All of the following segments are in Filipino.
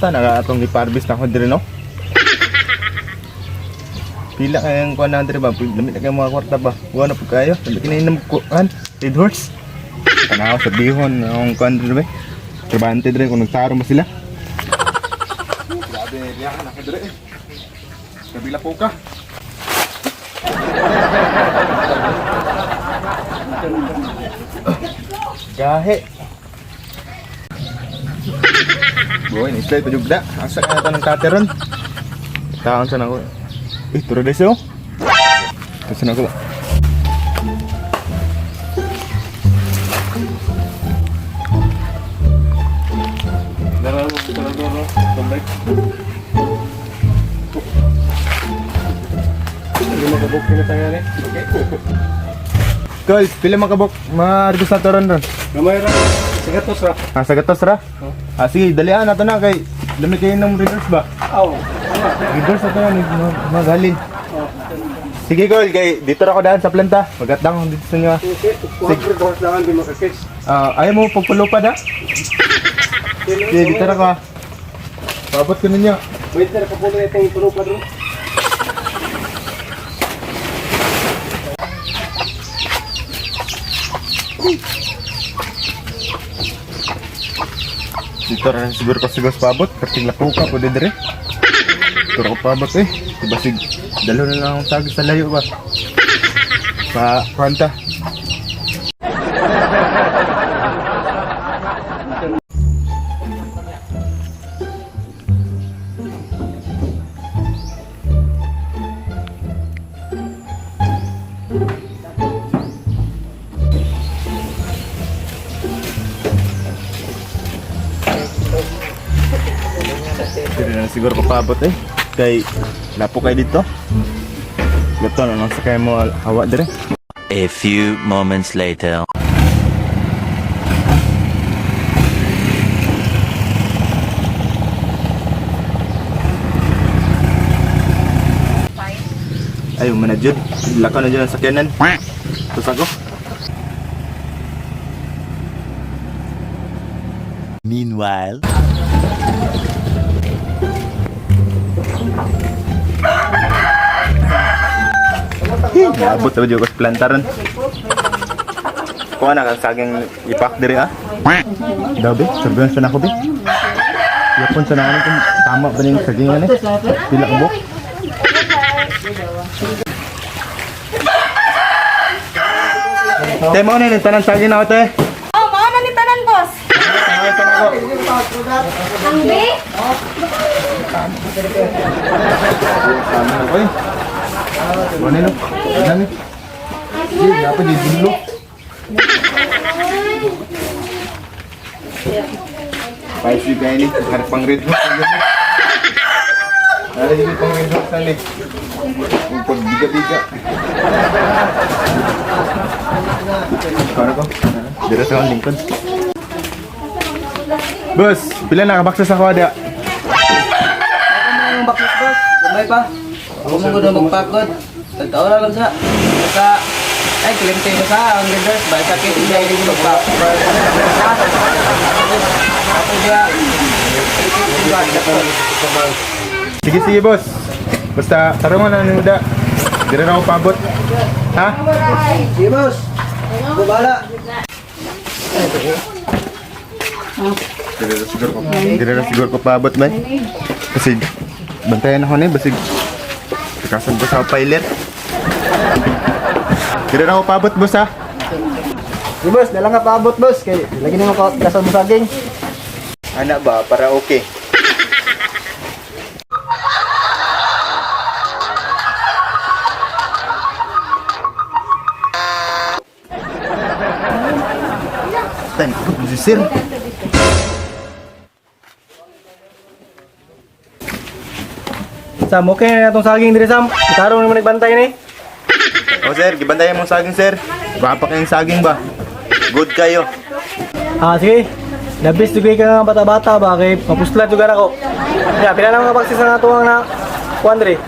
ta nagatong iparbis na ko dire no. Pila kayang kuan na dire ba? Lamit na kay mga kwarta ba? Wa na pud kayo. Lamit kinainom kuan. Red horse. Tanaw sa bihon ang kuan dire ba? Trabante dire kung nagtaro mo sila. Grabe niya na ka dire. Kabila po ka. Gahe. Boy, ni-slide pa jugda. Asa ka na ng kateron? Taon sa nako. Turo deso. Kasi nako. Dara mo, comeback. Hindi makabok pinatanga ni. Okay. Guys, pila makabok? Ma-reduce na to ron. Gamay ra. Sagatos ra. Sa gatos ra? Sige, dalian nato na kay dami kayo ng readers ba? Aw. Readers na to na, magalin. Sige girl, kay dito ra ko daan sa planta. Magatang dito sa inyo. Sige, dos lang di makakits. Ayaw mo pagpalupad ha? Sige, dito ra ko ha. Paabot ko ninyo. Wait na ka puno itong tulupad ro. Dito ra siguro ko sigos paabot. Kasing lako ka po dire. Dito ra ko paabot eh. Basig dalo na lang akong sagis sa layo ba? Sa kanta. Hindi na siguro ko paabot eh. Kay lapo kayo dito. Gato na lang sa kayo mo hawa dire. A few moments later. Ayaw mo na dyan. Laka na dyan ang sakyanan. Tapos ako. Meanwhile. Abot na dyan ko sa plantaran. Kuha na kang saging ipak diri ah. Daw be, serbihan siya na ako be. Yapon siya na ano kung tama ba na yung saging ano eh. Pila ka buk. Te, mo na yung tanan saging na ako te. Oh, mao na ni tanan, boss. Ang B? Tama na ko eh. Ano no? Ano ni? Hindi, dapat yung dulo. Spicy kayo ni, harap pang red horse. Ano yung pang red horse ni? Yung pagbiga-biga. Kano ko? Dito sa akong lingkod. Boss, pila na kabaksa sa kwada? Ang bakit boss, gamay pa. Ako mo na magpagod. Tagtaon na lang sa ay kilimte mo sa ang leaders ba sa kit hindi ay mo magpagod. Ako dia. Sige sige boss. Basta tarungan na ni Uda. Dire na ako paabot. Ha? Sige boss. Bubala. Dire na siguro ko paabot man. Kasi bantayan ako ni basig. Kakasan ko sa pilot. Dire na ako paabot boss ha. Sige boss, dalang ka paabot boss kay lagi na mo kasal mo saging. Anak ba para okay. Tan, sir. Sam, okay na itong saging diri Sam. Itaro naman nagbantay ni. O sir, gibantayan mong saging sir. Baka pa kayong saging ba? Good kayo. Sige. Labis tugay ka nga bata-bata ba kay mapuslat juga ako. Ya, pila na mga baksis na tuwang na kuandre.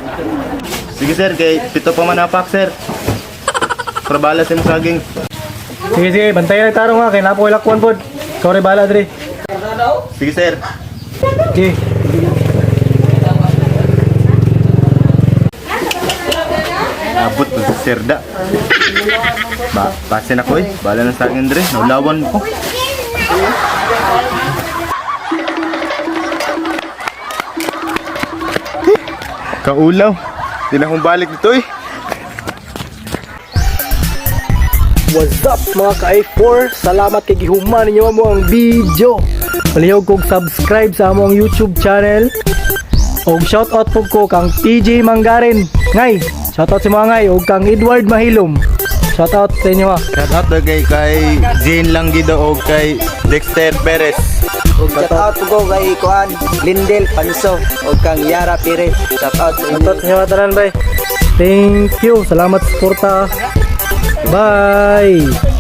Sige sir, kay pito pa man apak sir. Para bala sa mong saging. Sige sige, bantayan itaro nga kay napo ilakwan pod. Sorry bala diri. Sige sir. Okay. Abot to sa Serda. Pasin ako eh. Bala na sa akin dre. Naulawan ko. Kaulaw. Di na akong balik dito eh. What's up mga ka-i4? Salamat kay gihuman ninyo mo ang video. Palihog kong subscribe sa among YouTube channel. Og shoutout po ko kang TJ Manggarin. Ngay, shoutout si mga ngay. Og kang Edward Mahilom. Shoutout sa inyo ha. Shoutout na kay Jane Langgido o kay Dexter Perez. Ug shout out ko kay Kuan Lindel Panso ug kang Yara Pire. Shout out sa inyo. Shoutout sa inyo tanan bay. Thank you. Salamat sa suporta. Bye.